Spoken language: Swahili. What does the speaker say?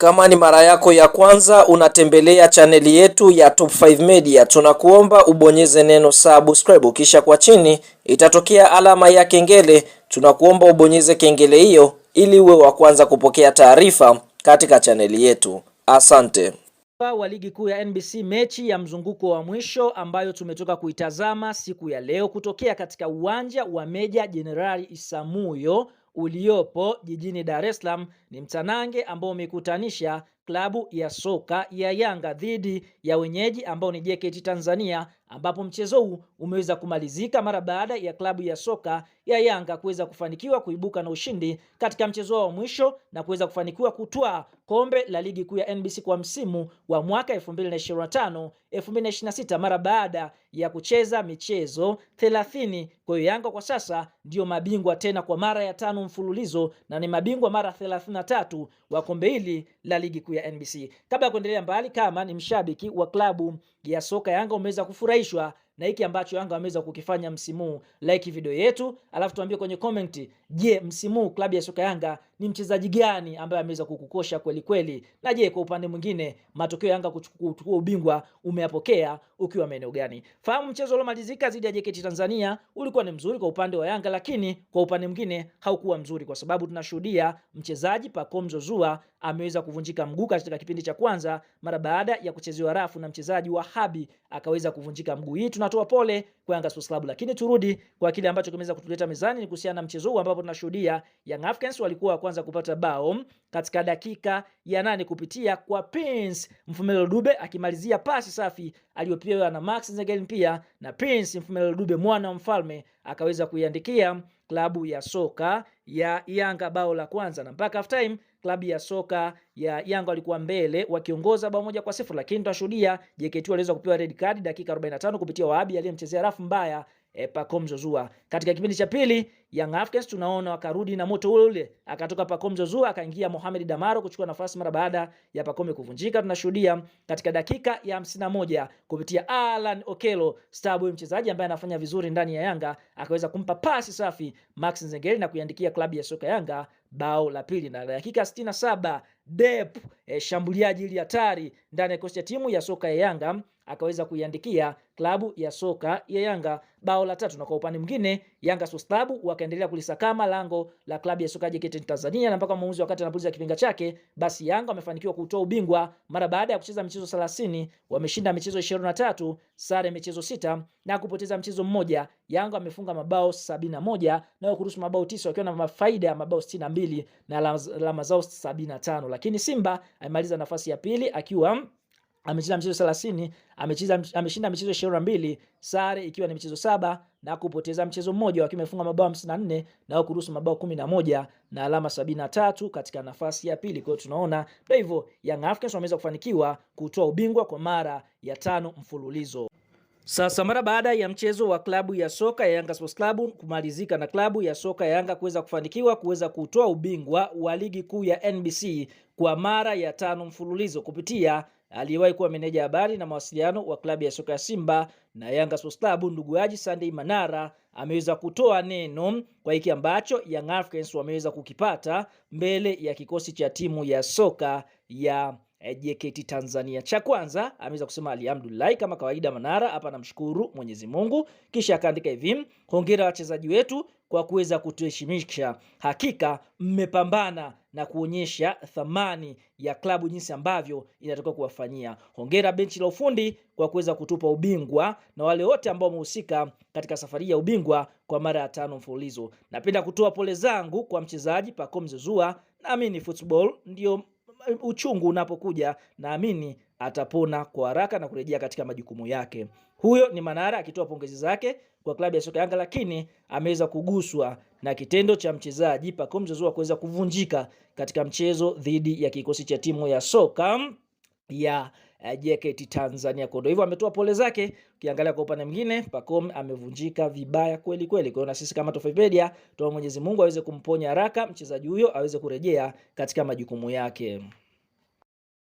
Kama ni mara yako ya kwanza unatembelea chaneli yetu ya Top 5 Media, tunakuomba ubonyeze neno subscribe, kisha kwa chini itatokea alama ya kengele. Tunakuomba ubonyeze kengele hiyo ili uwe wa kwanza kupokea taarifa katika chaneli yetu. Asante. Wa ligi kuu ya NBC, mechi ya mzunguko wa mwisho ambayo tumetoka kuitazama siku ya leo kutokea katika uwanja wa Meja Jenerali Isamuhyo uliopo jijini Dar es Salaam, ni mtanange ambao umekutanisha klabu ya soka ya Yanga dhidi ya wenyeji ambao ni JKT Tanzania, ambapo mchezo huu umeweza kumalizika mara baada ya klabu ya soka ya Yanga kuweza kufanikiwa kuibuka na ushindi katika mchezo wa mwisho na kuweza kufanikiwa kutwaa kombe la ligi kuu ya NBC kwa msimu wa mwaka 2025-2026 mara baada ya kucheza michezo 30. Kwa hiyo Yanga kwa sasa ndio mabingwa tena kwa mara ya 5 mfululizo na ni mabingwa mara 33 wa kombe hili la ligi kuu ya NBC. Kabla ya kuendelea mbali, kama ni mshabiki wa klabu ya soka Yanga umeweza kufurahishwa na hiki ambacho Yanga ameweza kukifanya msimu, like video yetu, alafu tuambie kwenye comment, je, msimu klabu ya soka Yanga ni mchezaji gani ambaye ameweza kukukosha kweli kweli? Na je, kwa upande mwingine matokeo Yanga kuchukua ubingwa umeyapokea ukiwa maeneo gani? Fahamu mchezo uliomalizika dhidi ya JKT Tanzania ulikuwa ni mzuri kwa upande wa Yanga, lakini kwa upande mwingine haukuwa mzuri kwa sababu tunashuhudia mchezaji Pacome Zouzoua ameweza kuvunjika mguu katika kipindi cha kwanza mara baada ya kuchezewa rafu na mchezaji wa Habi akaweza kuvunjika mguu. Hii tunatoa pole kwa Yanga Sports Club, lakini turudi kwa kile ambacho kimeweza kutuleta mezani ni kuhusiana na mchezo huu ambapo tunashuhudia Young Africans walikuwa kwanza kupata bao katika dakika ya 8 kupitia kwa Prince Mfumelo Dube akimalizia pasi safi aliyopewa na Max Nzengeli, pia na Prince Mfumelo Dube mwana wa mfalme akaweza kuiandikia klabu ya soka ya Yanga bao la kwanza, na mpaka half time klabu ya soka ya Yanga walikuwa mbele wakiongoza bao 1-0, lakini tunashuhudia JKT waliweza kupewa red card dakika 45 kupitia Wahabi aliyemchezea rafu mbaya Pacome Zouzoua. Katika kipindi cha pili Young Africans tunaona wakarudi na moto ule, akatoka Pacome Zouzoua akaingia Mohamed Damaro kuchukua nafasi mara baada ya Pacome kuvunjika. Tunashuhudia katika dakika ya 51 kupitia Alan Okello Starboy, mchezaji ambaye anafanya vizuri ndani ya Yanga, akaweza kumpa pasi safi Max Nzengeli na kuiandikia klabu ya soka Yanga bao la pili. Na dakika 67 Dep shambuliaji ili hatari ndani ya kikosi cha timu ya soka ya Yanga akaweza kuiandikia klabu ya soka ya Yanga bao la 3. Na kwa upande mwingine Yanga Sports Club wakaendelea kulisakama lango la klabu ya soka ya JKT Tanzania, na mpaka mwamuzi wakati anapuliza kipenga chake, basi Yanga wamefanikiwa kutoa ubingwa mara baada ya kucheza michezo 30. Wameshinda michezo 23, sare michezo 6 na kupoteza mchezo mmoja. Yanga wamefunga mabao 71 na kuruhusu mabao 9 wakiwa na faida ya mabao 62 na alama zao 75, lakini Simba amemaliza nafasi ya pili akiwa amecheza michezo 30, ameshinda michezo 22, sare ikiwa ni michezo 7 na kupoteza mchezo mmoja, wakiwa wamefunga mabao 54 na kuruhusu mabao 11 na alama 73 katika nafasi ya pili. Kwa hiyo tunaona ndio hivyo Young Africans wameweza kufanikiwa kutoa ubingwa kwa mara ya 5 mfululizo. Sasa mara baada ya mchezo wa klabu ya soka ya Yanga Sports Club kumalizika na klabu ya soka ya Yanga kuweza kufanikiwa kuweza kutoa ubingwa wa ligi kuu ya NBC kwa mara ya 5 mfululizo kupitia aliyewahi kuwa meneja habari na mawasiliano wa klabu ya soka ya Simba na Yanga Sports Club, ndugu Haji Sunday Manara ameweza kutoa neno kwa hiki ambacho Young Africans wameweza kukipata mbele ya kikosi cha timu ya soka ya JKT Tanzania. Cha kwanza ameweza kusema alhamdulillah kama kawaida. Manara hapa namshukuru Mwenyezi Mungu, kisha akaandika hivi: hongera wachezaji wetu kwa kuweza kutuheshimisha, hakika mmepambana na kuonyesha thamani ya klabu jinsi ambavyo inatoka kuwafanyia. Hongera benchi la ufundi kwa kuweza kutupa ubingwa na wale wote ambao wamehusika katika safari ya ubingwa kwa mara ya 5 mfululizo. Napenda kutoa pole zangu kwa mchezaji Pacome Zouzoua, naamini football ndio uchungu unapokuja, naamini atapona kwa haraka na kurejea katika majukumu yake. Huyo ni Manara akitoa pongezi zake kwa klabu ya soka Yanga, lakini ameweza kuguswa na kitendo cha mchezaji Pacome Zouzoua kuweza kuvunjika katika mchezo dhidi ya kikosi cha timu ya soka ya JKT Tanzania. Kwa hivyo ametoa pole zake. Ukiangalia kwa upande mwingine Pacome amevunjika vibaya kweli kweli. Kwa hiyo na sisi kama Top 5 Media tuombe Mwenyezi Mungu aweze kumponya haraka mchezaji huyo aweze kurejea katika majukumu yake.